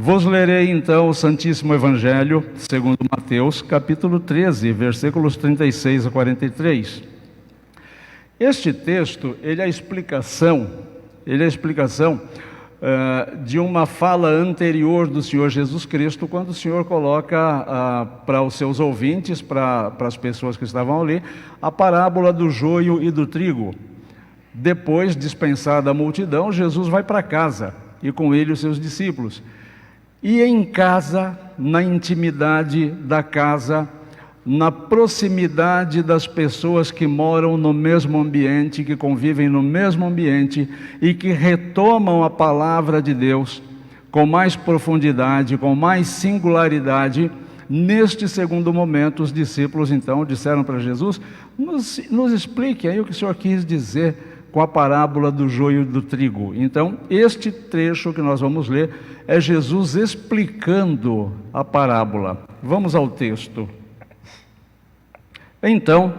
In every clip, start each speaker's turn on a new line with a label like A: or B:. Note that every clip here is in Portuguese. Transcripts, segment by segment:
A: Vos lerei então o Santíssimo Evangelho, segundo Mateus, capítulo 13, versículos 36 a 43. Este texto, ele é a explicação de uma fala anterior do Senhor Jesus Cristo, quando o Senhor coloca para os seus ouvintes, para as pessoas que estavam ali, a parábola do joio e do trigo. Depois, dispensada a multidão, Jesus vai para casa, e com ele os seus discípulos. E em casa, na intimidade da casa, na proximidade das pessoas que moram no mesmo ambiente, que convivem no mesmo ambiente e que retomam a palavra de Deus com mais profundidade, com mais singularidade, neste segundo momento, os discípulos então disseram para Jesus: nos explique aí o que o Senhor quis dizer com a parábola do joio e do trigo. Então, este trecho que nós vamos ler é Jesus explicando a parábola. Vamos ao texto. Então,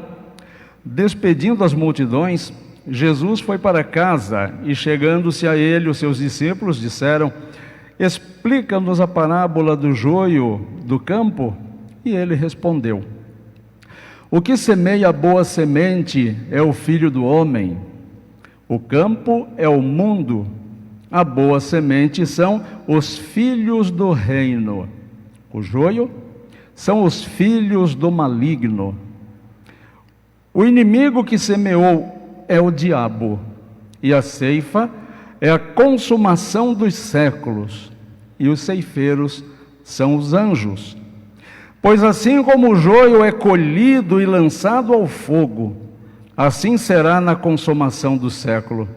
A: despedindo as multidões, Jesus foi para casa e, chegando-se a ele, os seus discípulos disseram: explica-nos a parábola do joio do campo. E ele respondeu: o que semeia a boa semente é o Filho do homem. O campo é o mundo, a boa semente são os filhos do reino. O joio são os filhos do maligno. O inimigo que semeou é o diabo, e a ceifa é a consumação dos séculos, e os ceifeiros são os anjos. Pois assim como o joio é colhido e lançado ao fogo, assim será na consumação do século.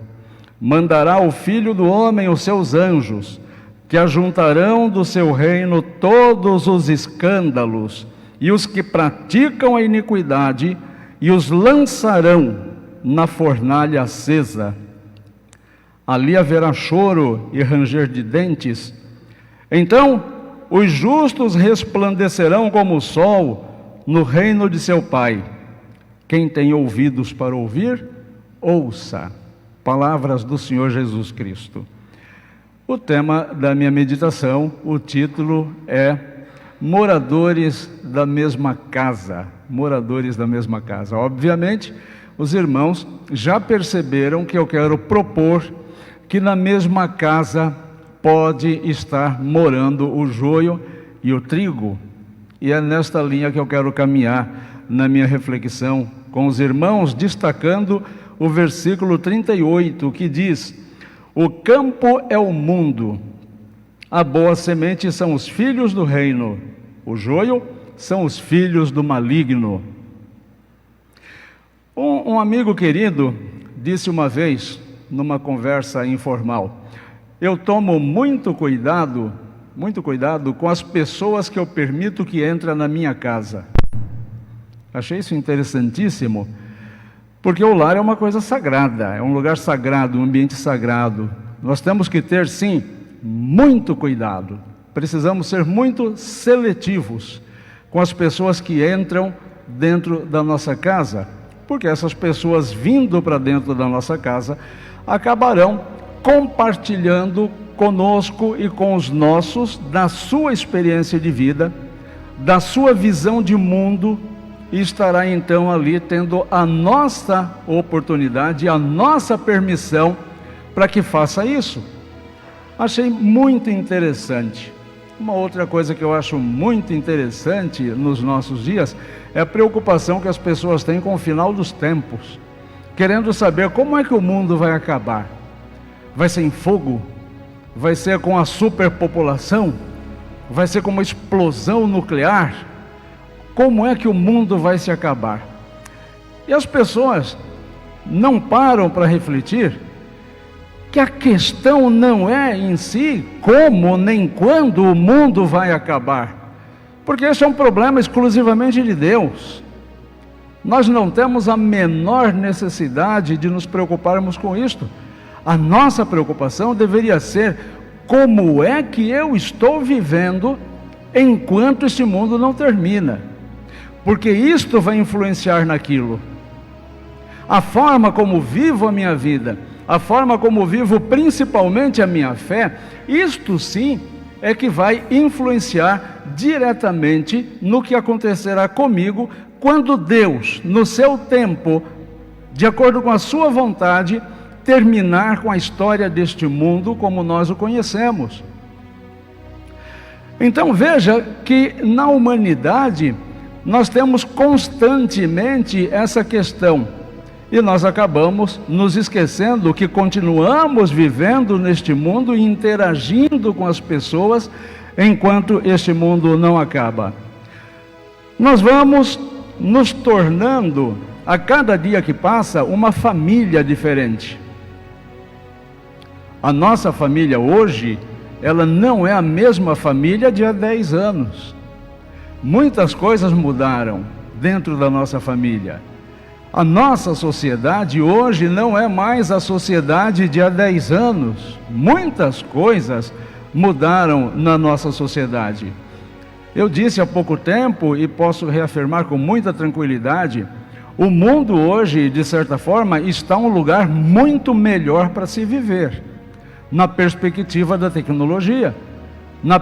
A: Mandará o Filho do homem os seus anjos, que ajuntarão do seu reino todos os escândalos e os que praticam a iniquidade, e os lançarão na fornalha acesa. Ali haverá choro e ranger de dentes. Então os justos resplandecerão como o sol no reino de seu Pai. Quem tem ouvidos para ouvir, ouça. Palavras do Senhor Jesus Cristo. O tema da minha meditação, o título é Moradores da mesma casa. Moradores da mesma casa. Obviamente, os irmãos já perceberam que eu quero propor que na mesma casa pode estar morando o joio e o trigo. E é nesta linha que eu quero caminhar na minha reflexão com os irmãos, destacando o versículo 38, que diz: o campo é o mundo, a boa semente são os filhos do reino, o joio são os filhos do maligno. Um amigo querido disse uma vez, numa conversa informal: eu tomo muito cuidado com as pessoas que eu permito que entrem na minha casa. Achei isso interessantíssimo, porque o lar é uma coisa sagrada, é um lugar sagrado, um ambiente sagrado. Nós temos que ter, sim, muito cuidado. Precisamos ser muito seletivos com as pessoas que entram dentro da nossa casa, porque essas pessoas vindo para dentro da nossa casa acabarão compartilhando conosco e com os nossos da sua experiência de vida, da sua visão de mundo, e estará então ali tendo a nossa oportunidade, a nossa permissão para que faça isso. Achei muito interessante. Uma outra coisa que eu acho muito interessante nos nossos dias é a preocupação que as pessoas têm com o final dos tempos, querendo saber como é que o mundo vai acabar. Vai ser em fogo? Vai ser com a superpopulação? Vai ser com uma explosão nuclear? Como é que o mundo vai se acabar? E as pessoas não param para refletir que a questão não é em si como nem quando o mundo vai acabar, porque esse é um problema exclusivamente de Deus. Nós não temos a menor necessidade de nos preocuparmos com isto. A nossa preocupação deveria ser: como é que eu estou vivendo enquanto este mundo não termina? Porque isto vai influenciar naquilo. A forma como vivo a minha vida, a forma como vivo principalmente a minha fé, isto sim é que vai influenciar diretamente no que acontecerá comigo quando Deus, no seu tempo, de acordo com a sua vontade, terminar com a história deste mundo como nós o conhecemos. Então veja que na humanidade nós temos constantemente essa questão, e nós acabamos nos esquecendo que continuamos vivendo neste mundo e interagindo com as pessoas enquanto este mundo não acaba. Nós vamos nos tornando, a cada dia que passa, uma família diferente. A nossa família hoje, ela não é a mesma família de há 10 anos. Muitas coisas mudaram dentro da nossa família. A nossa sociedade hoje não é mais a sociedade de há 10 anos. Muitas coisas mudaram na nossa sociedade. Eu disse há pouco tempo, e posso reafirmar com muita tranquilidade, o mundo hoje, de certa forma, está um lugar muito melhor para se viver, na perspectiva da tecnologia, na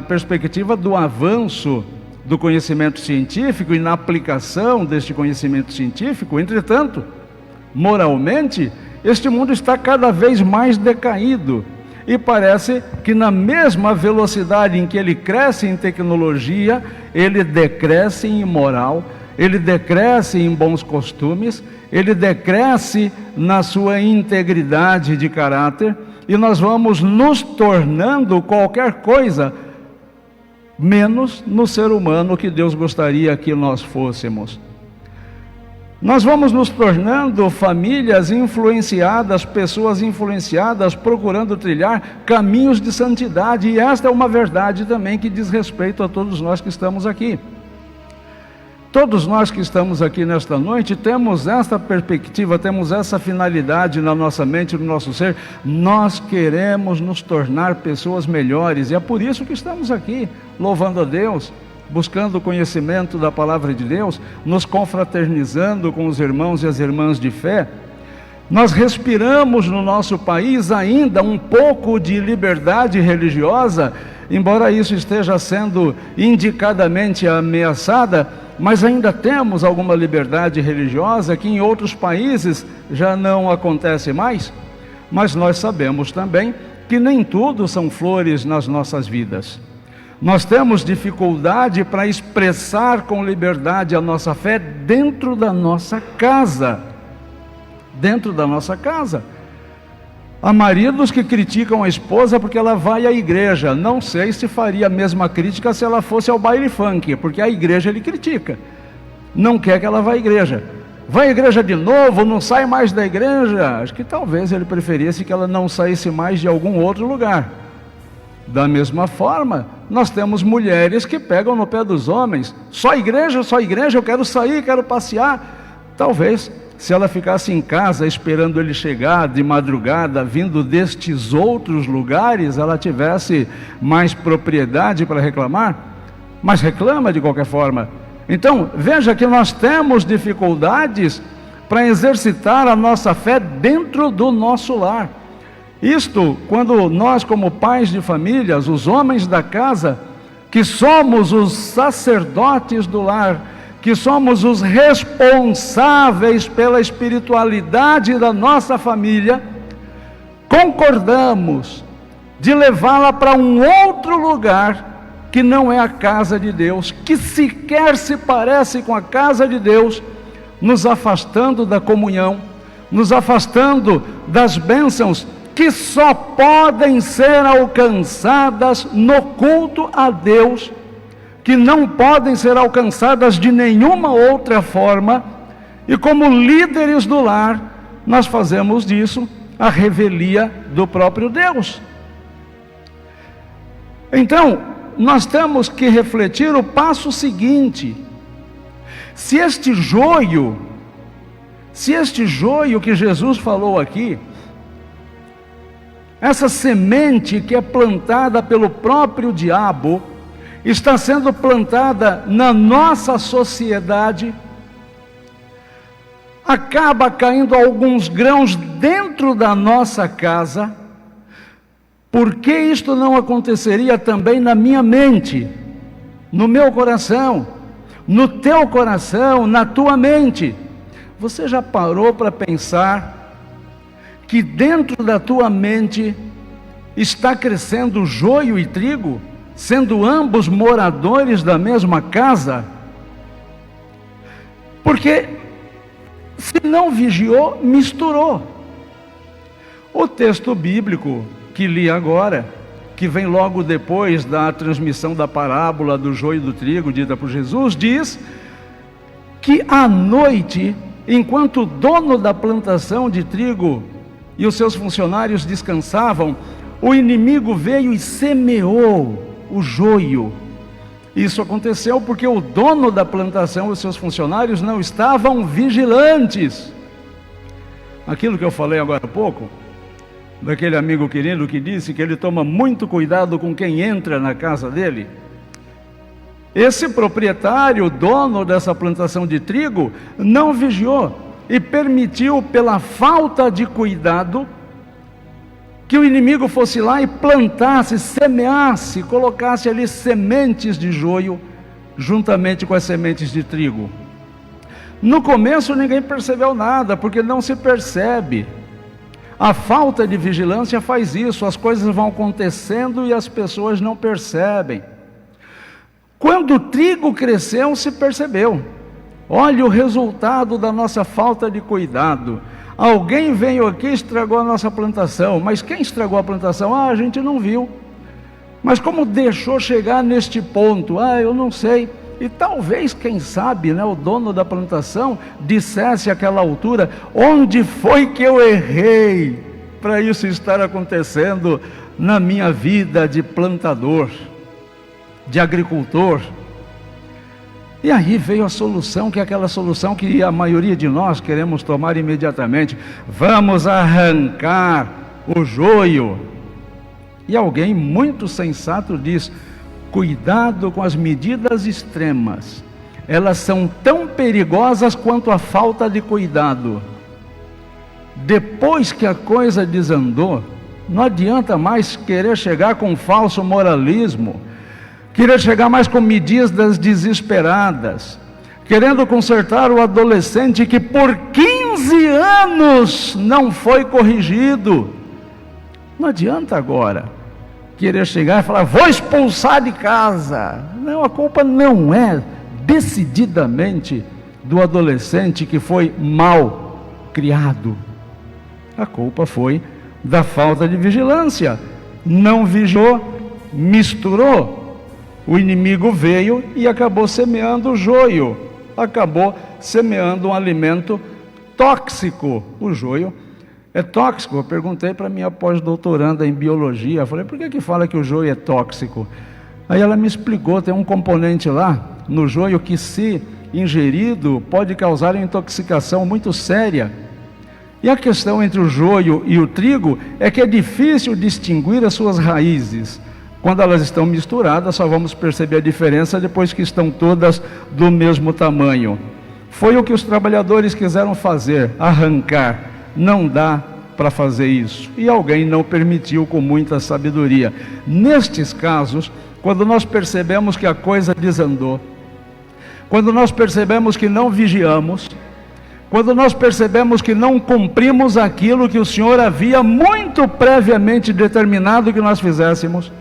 A: perspectiva do avanço do conhecimento científico e na aplicação deste conhecimento científico. Entretanto, moralmente, este mundo está cada vez mais decaído, e parece que na mesma velocidade em que ele cresce em tecnologia, ele decresce em moral, ele decresce em bons costumes, ele decresce na sua integridade de caráter, e nós vamos nos tornando qualquer coisa menos no ser humano que Deus gostaria que nós fôssemos. Nós vamos nos tornando famílias influenciadas, pessoas influenciadas, procurando trilhar caminhos de santidade, e esta é uma verdade também que diz respeito a todos nós que estamos aqui. Todos nós que estamos aqui nesta noite temos essa perspectiva, temos essa finalidade na nossa mente, no nosso ser. Nós queremos nos tornar pessoas melhores, e é por isso que estamos aqui, louvando a Deus, buscando o conhecimento da palavra de Deus, nos confraternizando com os irmãos e as irmãs de fé. Nós respiramos no nosso país ainda um pouco de liberdade religiosa, embora isso esteja sendo indicadamente ameaçada, mas ainda temos alguma liberdade religiosa que em outros países já não acontece mais. Mas nós sabemos também que nem tudo são flores nas nossas vidas. Nós temos dificuldade para expressar com liberdade a nossa fé dentro da nossa casa. Dentro da nossa casa. Há maridos que criticam a esposa porque ela vai à igreja. Não sei se faria a mesma crítica se ela fosse ao baile funk, porque a igreja ele critica. Não quer que ela vá à igreja. Vai à igreja de novo, não sai mais da igreja. Acho que talvez ele preferisse que ela não saísse mais de algum outro lugar. Da mesma forma, nós temos mulheres que pegam no pé dos homens. Só igreja, eu quero sair, quero passear. Talvez, se ela ficasse em casa esperando ele chegar de madrugada, vindo destes outros lugares, ela tivesse mais propriedade para reclamar, mas reclama de qualquer forma. Então, veja que nós temos dificuldades para exercitar a nossa fé dentro do nosso lar. Isto, quando nós, como pais de famílias, os homens da casa, que somos os sacerdotes do lar, que somos os responsáveis pela espiritualidade da nossa família, concordamos de levá-la para um outro lugar que não é a casa de Deus, que sequer se parece com a casa de Deus, nos afastando da comunhão, nos afastando das bênçãos que só podem ser alcançadas no culto a Deus, que não podem ser alcançadas de nenhuma outra forma, e como líderes do lar, nós fazemos disso a revelia do próprio Deus. Então, nós temos que refletir o passo seguinte: se este joio que Jesus falou aqui, essa semente que é plantada pelo próprio diabo, está sendo plantada na nossa sociedade, acaba caindo alguns grãos dentro da nossa casa, Por que isto não aconteceria também na minha mente, no meu coração, no teu coração, na tua mente? Você já parou para pensar que dentro da tua mente está crescendo joio e trigo, sendo ambos moradores da mesma casa? Porque se não vigiou, misturou. O texto bíblico que li agora, que vem logo depois da transmissão da parábola do joio e do trigo, dita por Jesus, diz que à noite, enquanto o dono da plantação de trigo e os seus funcionários descansavam, o inimigo veio e semeou o joio. Isso aconteceu porque o dono da plantação e os seus funcionários não estavam vigilantes. Aquilo que eu falei agora há pouco, daquele amigo querido que disse que ele toma muito cuidado com quem entra na casa dele. Esse proprietário, dono dessa plantação de trigo, não vigiou e permitiu, pela falta de cuidado, que o inimigo fosse lá e plantasse, semeasse, colocasse ali sementes de joio, juntamente com as sementes de trigo. No começo ninguém percebeu nada, porque não se percebe. A falta de vigilância faz isso, as coisas vão acontecendo e as pessoas não percebem. Quando o trigo cresceu, se percebeu. Olha o resultado da nossa falta de cuidado. Alguém veio aqui e estragou a nossa plantação. Mas quem estragou a plantação? A gente não viu. Mas como deixou chegar neste ponto? Eu não sei. E talvez, quem sabe, o dono da plantação dissesse àquela altura: onde foi que eu errei para isso estar acontecendo na minha vida de plantador, de agricultor? E aí veio a solução, que é aquela solução que a maioria de nós queremos tomar imediatamente: vamos arrancar o joio. E alguém muito sensato diz: cuidado com as medidas extremas, elas são tão perigosas quanto a falta de cuidado. Depois que a coisa desandou, não adianta mais querer chegar com falso moralismo, querer chegar mais com medidas desesperadas, querendo consertar o adolescente que por 15 anos não foi corrigido. Não adianta agora querer chegar e falar: vou expulsar de casa. Não, a culpa não é decididamente do adolescente que foi mal criado. A culpa foi da falta de vigilância. Não vigiou, misturou. O inimigo veio e acabou semeando o joio, acabou semeando um alimento tóxico. O joio é tóxico. Eu perguntei para minha pós-doutoranda em biologia, falei: por que fala que o joio é tóxico? Aí ela me explicou: tem um componente lá no joio que, se ingerido, pode causar uma intoxicação muito séria. E a questão entre o joio e o trigo é que é difícil distinguir as suas raízes. Quando elas estão misturadas, só vamos perceber a diferença depois que estão todas do mesmo tamanho. Foi o que os trabalhadores quiseram fazer, arrancar. Não dá para fazer isso. E alguém não permitiu com muita sabedoria. Nestes casos, quando nós percebemos que a coisa desandou, quando nós percebemos que não vigiamos, quando nós percebemos que não cumprimos aquilo que o Senhor havia muito previamente determinado que nós fizéssemos,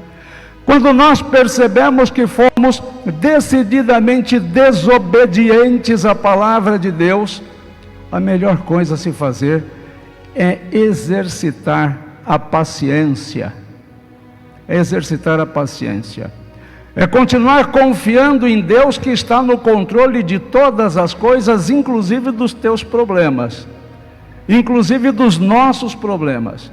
A: quando nós percebemos que fomos decididamente desobedientes à palavra de Deus, a melhor coisa a se fazer é exercitar a paciência. É exercitar a paciência. É continuar confiando em Deus, que está no controle de todas as coisas, inclusive dos teus problemas, inclusive dos nossos problemas.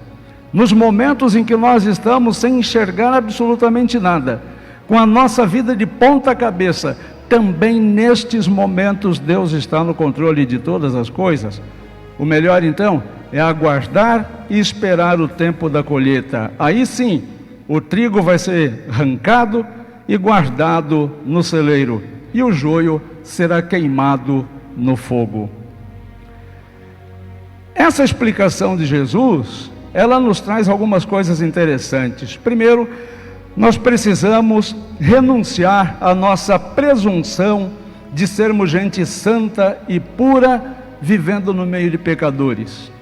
A: Nos momentos em que nós estamos sem enxergar absolutamente nada, com a nossa vida de ponta cabeça, também nestes momentos Deus está no controle de todas as coisas. O melhor então é aguardar e esperar o tempo da colheita. Aí sim, o trigo vai ser arrancado e guardado no celeiro, e o joio será queimado no fogo. Essa explicação de Jesus ela nos traz algumas coisas interessantes. Primeiro, nós precisamos renunciar à nossa presunção de sermos gente santa e pura, vivendo no meio de pecadores.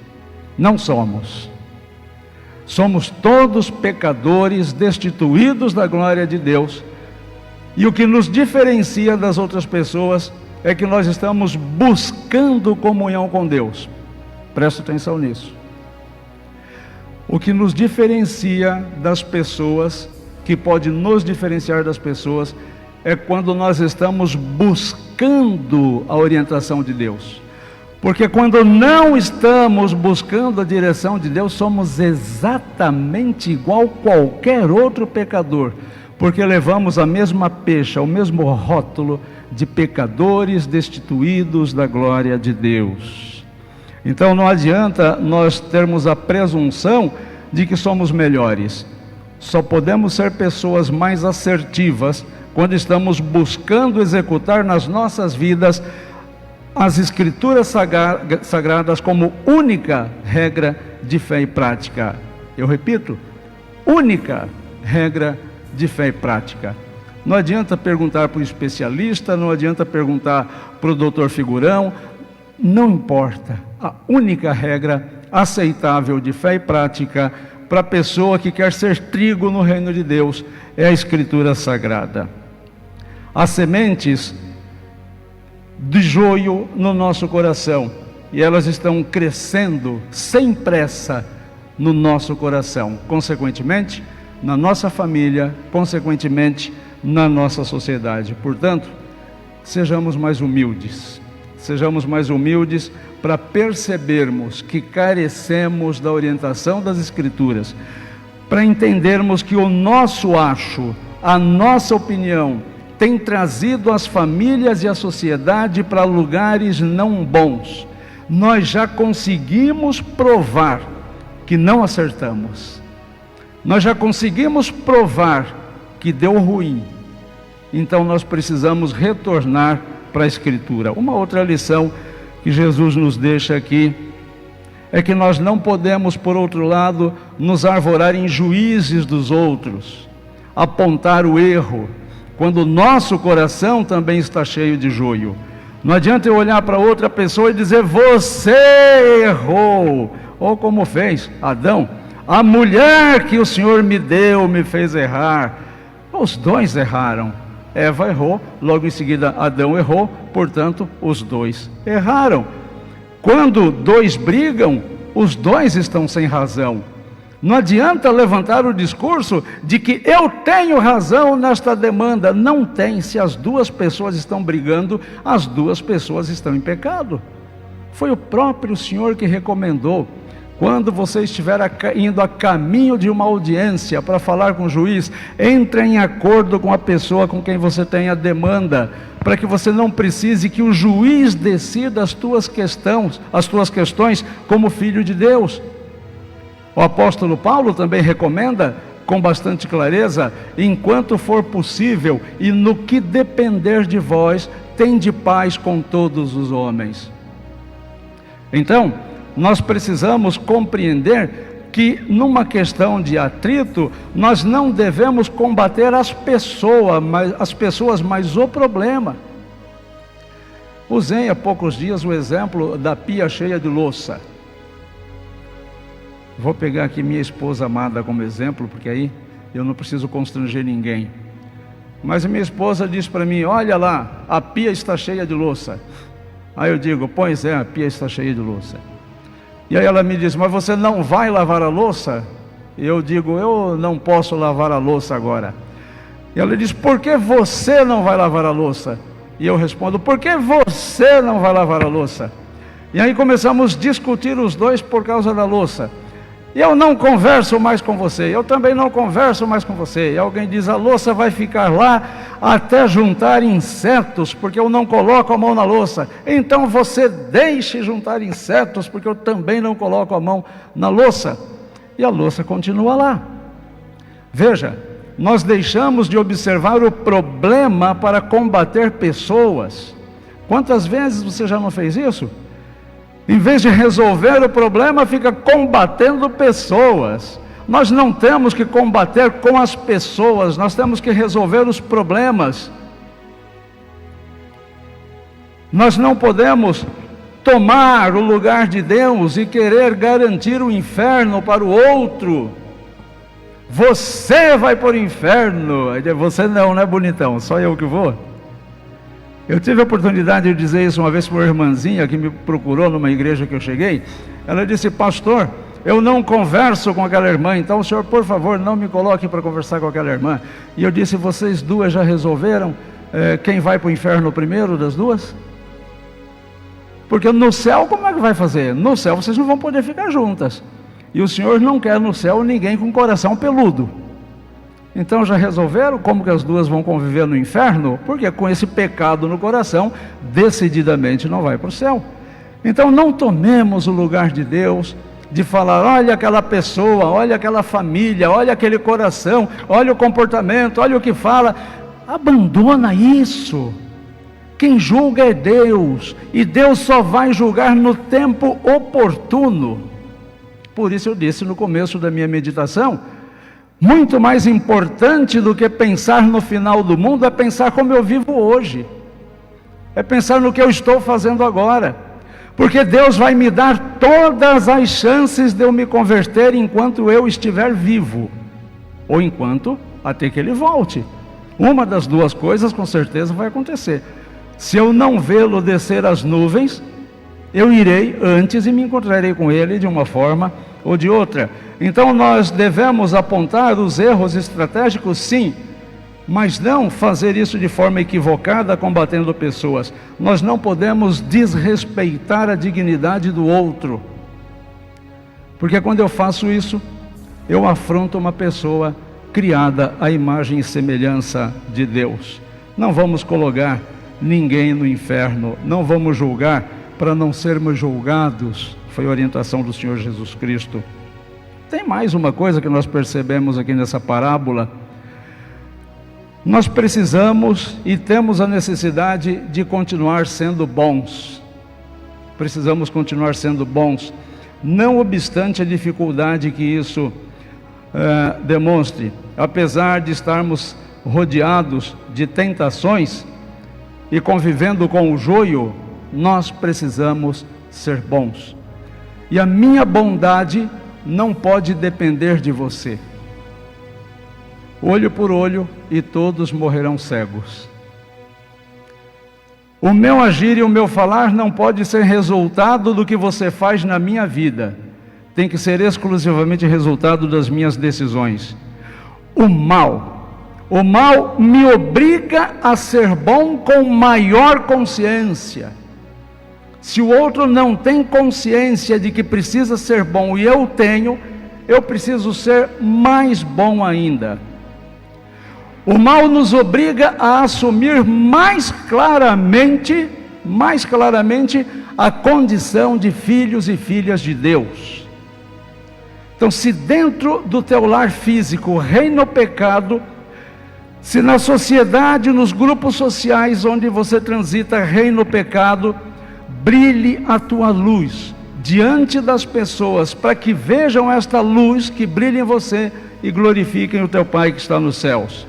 A: Não somos. Somos todos pecadores, destituídos da glória de Deus. E o que nos diferencia das outras pessoas é que nós estamos buscando comunhão com Deus. Presta atenção nisso. O que nos diferencia das pessoas, que pode nos diferenciar das pessoas, é quando nós estamos buscando a orientação de Deus. Porque quando não estamos buscando a direção de Deus, somos exatamente igual qualquer outro pecador, porque levamos a mesma pecha, o mesmo rótulo de pecadores destituídos da glória de Deus. Então não adianta nós termos a presunção de que somos melhores. Só podemos ser pessoas mais assertivas quando estamos buscando executar nas nossas vidas as Escrituras sagradas como única regra de fé e prática. Eu repito, única regra de fé e prática. Não adianta perguntar para o especialista, não adianta perguntar para o doutor figurão, não importa. A única regra aceitável de fé e prática para a pessoa que quer ser trigo no reino de Deus é a Escritura Sagrada. As sementes de joio no nosso coração, e elas estão crescendo sem pressa no nosso coração, consequentemente na nossa família, consequentemente na nossa sociedade. Portanto, sejamos mais humildes para percebermos que carecemos da orientação das Escrituras, para entendermos que o nosso acho, a nossa opinião, tem trazido as famílias e a sociedade para lugares não bons. Nós já conseguimos provar que não acertamos. Nós já conseguimos provar que deu ruim. Então nós precisamos retornar para a Escritura. Uma outra lição que Jesus nos deixa aqui é que nós não podemos, por outro lado, nos arvorar em juízes dos outros, apontar o erro, quando o nosso coração também está cheio de joio. Não adianta eu olhar para outra pessoa e dizer: você errou, ou como fez Adão, a mulher que o Senhor me deu me fez errar. Os dois erraram. Eva errou, logo em seguida Adão errou, portanto os dois erraram. Quando dois brigam, os dois estão sem razão. Não adianta levantar o discurso de que eu tenho razão nesta demanda. Não tem. Se as duas pessoas estão brigando, as duas pessoas estão em pecado. Foi o próprio Senhor que recomendou: quando você estiver indo a caminho de uma audiência para falar com o juiz, entre em acordo com a pessoa com quem você tem a demanda, para que você não precise que o juiz decida as tuas questões como filho de Deus. O apóstolo Paulo também recomenda, com bastante clareza: enquanto for possível e no que depender de vós, tende paz com todos os homens. Então, nós precisamos compreender que numa questão de atrito, nós não devemos combater as pessoas, mas o problema. Usei há poucos dias o exemplo da pia cheia de louça. Vou pegar aqui minha esposa amada como exemplo, porque aí eu não preciso constranger ninguém. Mas a minha esposa disse para mim: olha lá, a pia está cheia de louça. Aí eu digo: pois é, a pia está cheia de louça. E aí ela me diz: mas você não vai lavar a louça? E eu digo: eu não posso lavar a louça agora. E ela diz: por que você não vai lavar a louça? E eu respondo: por que você não vai lavar a louça? E aí começamos a discutir os dois por causa da louça. E eu não converso mais com você, eu também não converso mais com você. E alguém diz: a louça vai ficar lá até juntar insetos, porque eu não coloco a mão na louça. Então você deixe juntar insetos, porque eu também não coloco a mão na louça. E a louça continua lá. Veja, nós deixamos de observar o problema para combater pessoas. Quantas vezes você já não fez isso? Em vez de resolver o problema, fica combatendo pessoas. Nós não temos que combater com as pessoas, nós temos que resolver os problemas. Nós não podemos tomar o lugar de Deus e querer garantir o inferno para o outro. Você vai para o inferno. Você não, né, bonitão? Só eu que vou. Eu tive a oportunidade de dizer isso uma vez para uma irmãzinha que me procurou numa igreja que eu cheguei. Ela disse: pastor, eu não converso com aquela irmã, então o senhor, por favor, não me coloque para conversar com aquela irmã. E eu disse: vocês duas já resolveram quem vai para o inferno primeiro das duas? Porque no céu, como é que vai fazer? No céu vocês não vão poder ficar juntas. E o Senhor não quer no céu ninguém com coração peludo. Então já resolveram como que as duas vão conviver no inferno? Porque com esse pecado no coração, decididamente não vai para o céu. Então não tomemos o lugar de Deus, de falar: olha aquela pessoa, olha aquela família, olha aquele coração, olha o comportamento, olha o que fala. Abandona isso. Quem julga é Deus, e Deus só vai julgar no tempo oportuno. Por isso eu disse no começo da minha meditação, muito mais importante do que pensar no final do mundo é pensar como eu vivo hoje, é pensar no que eu estou fazendo agora, porque Deus vai me dar todas as chances de eu me converter enquanto eu estiver vivo, ou enquanto até que Ele volte. Uma das duas coisas com certeza vai acontecer. Se eu não vê-lo descer as nuvens, eu irei antes e me encontrarei com Ele de uma forma ou de outra. Então nós devemos apontar os erros estratégicos, sim, mas não fazer isso de forma equivocada, combatendo pessoas. Nós não podemos desrespeitar a dignidade do outro, porque quando eu faço isso, eu afronto uma pessoa criada à imagem e semelhança de Deus. Não vamos colocar ninguém no inferno, não vamos julgar para não sermos julgados. Foi a orientação do Senhor Jesus Cristo. Tem mais uma coisa que nós percebemos aqui nessa parábola. Nós precisamos e temos a necessidade de continuar sendo bons. Precisamos continuar sendo bons, não obstante a dificuldade que isso demonstre. Apesar de estarmos rodeados de tentações e convivendo com o joio, nós precisamos ser bons. E a minha bondade não pode depender de você. Olho por olho e todos morrerão cegos. O meu agir e o meu falar não pode ser resultado do que você faz na minha vida. Tem que ser exclusivamente resultado das minhas decisões. O mal me obriga a ser bom com maior consciência. Se o outro não tem consciência de que precisa ser bom e eu tenho, eu preciso ser mais bom ainda. O mal nos obriga a assumir mais claramente a condição de filhos e filhas de Deus. Então, se dentro do teu lar físico reina o pecado, se na sociedade, nos grupos sociais onde você transita reina o pecado, brilhe a tua luz diante das pessoas, para que vejam esta luz que brilha em você e glorifiquem o teu Pai que está nos céus.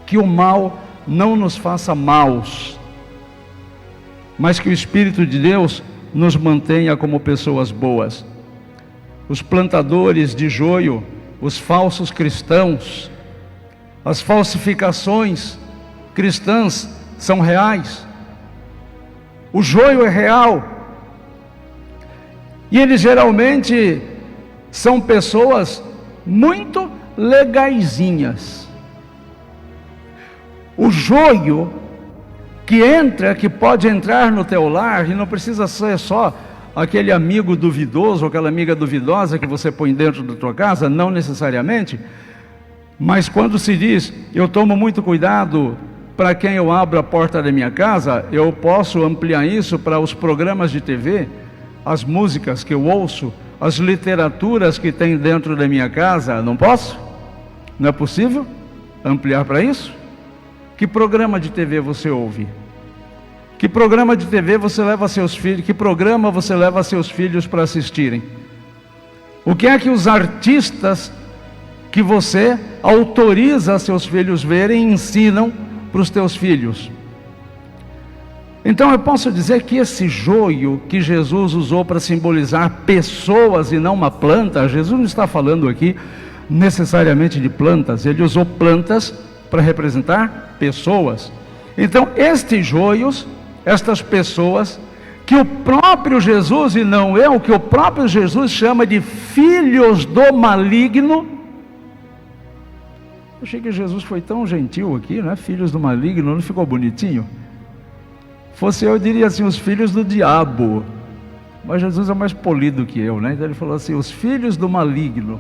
A: Que o mal não nos faça maus, mas que o Espírito de Deus nos mantenha como pessoas boas. Os plantadores de joio, os falsos cristãos, as falsificações cristãs são reais. O joio é real. E eles geralmente são pessoas muito legaizinhas. O joio que pode entrar no teu lar, e não precisa ser só aquele amigo duvidoso, ou aquela amiga duvidosa que você põe dentro da tua casa, não necessariamente, mas quando se diz, eu tomo muito cuidado para quem eu abro a porta da minha casa, eu posso ampliar isso para os programas de TV, as músicas que eu ouço, as literaturas que tem dentro da minha casa, não posso? Não é possível ampliar para isso? Que programa de TV você ouve? Que programa de TV você leva seus filhos? Que programa você leva seus filhos para assistirem? O que é que os artistas que você autoriza seus filhos verem ensinam para os teus filhos? Então eu posso dizer que esse joio que Jesus usou para simbolizar pessoas e não uma planta, Jesus não está falando aqui necessariamente de plantas, ele usou plantas para representar pessoas. Então estes joios, estas pessoas, que o próprio Jesus, e não eu, que o próprio Jesus chama de filhos do maligno. Eu achei que Jesus foi tão gentil aqui, né? Filhos do maligno, não ficou bonitinho? Fosse eu diria assim, os filhos do diabo. Mas Jesus é mais polido que eu, né? Então ele falou assim, os filhos do maligno.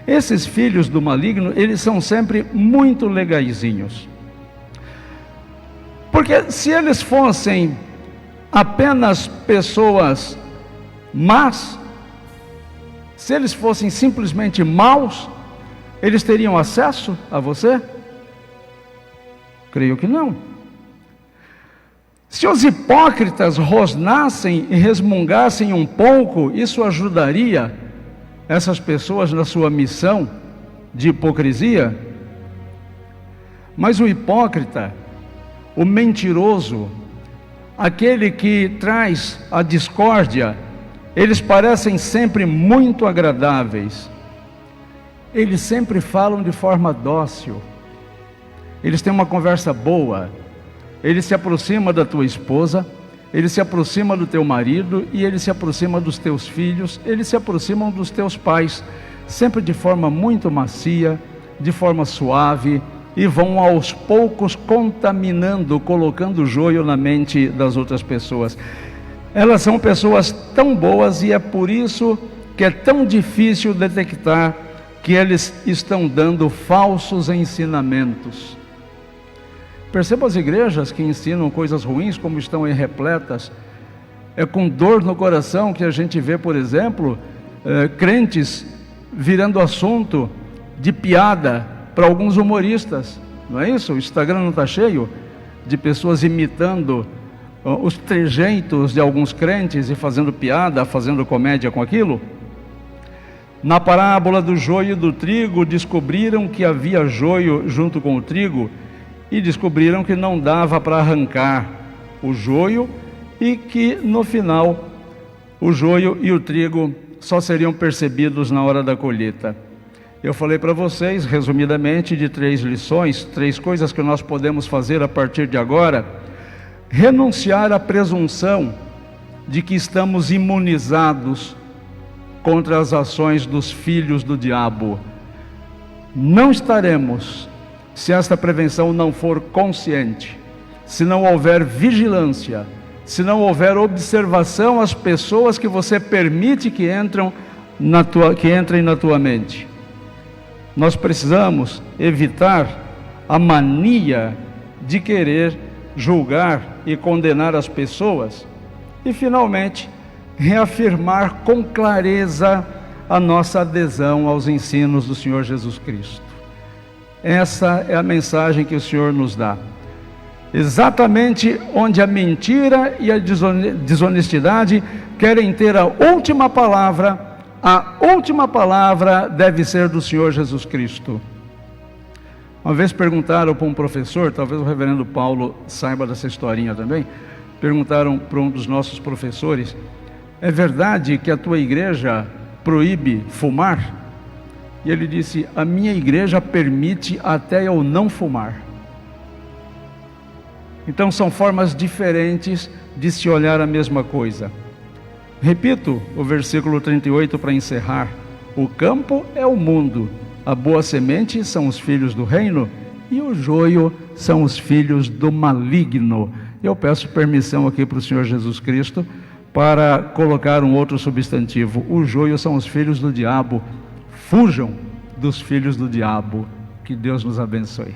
A: Esses filhos do maligno, eles são sempre muito legaizinhos. Porque se eles fossem apenas pessoas más, se eles fossem simplesmente maus, eles teriam acesso a você? Creio que não. Se os hipócritas rosnassem e resmungassem um pouco, isso ajudaria essas pessoas na sua missão de hipocrisia? Mas o hipócrita, o mentiroso, aquele que traz a discórdia, eles parecem sempre muito agradáveis. Eles sempre falam de forma dócil. Eles têm uma conversa boa. Ele se aproxima da tua esposa, ele se aproxima do teu marido e ele se aproxima dos teus filhos, eles se aproximam dos teus pais, sempre de forma muito macia, de forma suave, e vão aos poucos contaminando, colocando joio na mente das outras pessoas. Elas são pessoas tão boas e é por isso que é tão difícil detectar que eles estão dando falsos ensinamentos. Perceba as igrejas que ensinam coisas ruins, como estão aí repletas. É com dor no coração que a gente vê, por exemplo, crentes virando assunto de piada para alguns humoristas. Não é isso? O Instagram não está cheio de pessoas imitando os trejeitos de alguns crentes e fazendo piada, fazendo comédia com aquilo? Na parábola do joio e do trigo, descobriram que havia joio junto com o trigo, e descobriram que não dava para arrancar o joio e que no final o joio e o trigo só seriam percebidos na hora da colheita. Eu falei para vocês, resumidamente, de 3 lições, 3 coisas que nós podemos fazer a partir de agora. Renunciar à presunção de que estamos imunizados contra as ações dos filhos do diabo. Não estaremos, se esta prevenção não for consciente, se não houver vigilância, se não houver observação às pessoas que você permite que entrem na tua mente. Nós precisamos evitar a mania de querer julgar e condenar as pessoas e, finalmente, reafirmar com clareza a nossa adesão aos ensinos do Senhor Jesus Cristo. Essa é a mensagem que o Senhor nos dá. Exatamente onde a mentira e a desonestidade querem ter a última palavra deve ser do Senhor Jesus Cristo. Uma vez perguntaram para um professor, talvez o reverendo Paulo saiba dessa historinha também, perguntaram para um dos nossos professores: é verdade que a tua igreja proíbe fumar? E ele disse: a minha igreja permite até eu não fumar. Então são formas diferentes de se olhar a mesma coisa. Repito o versículo 38 para encerrar: o campo é o mundo, a boa semente são os filhos do reino e o joio são os filhos do maligno. Eu peço permissão aqui para o Senhor Jesus Cristo para colocar um outro substantivo: o joio são os filhos do diabo. Fujam dos filhos do diabo. Que Deus nos abençoe.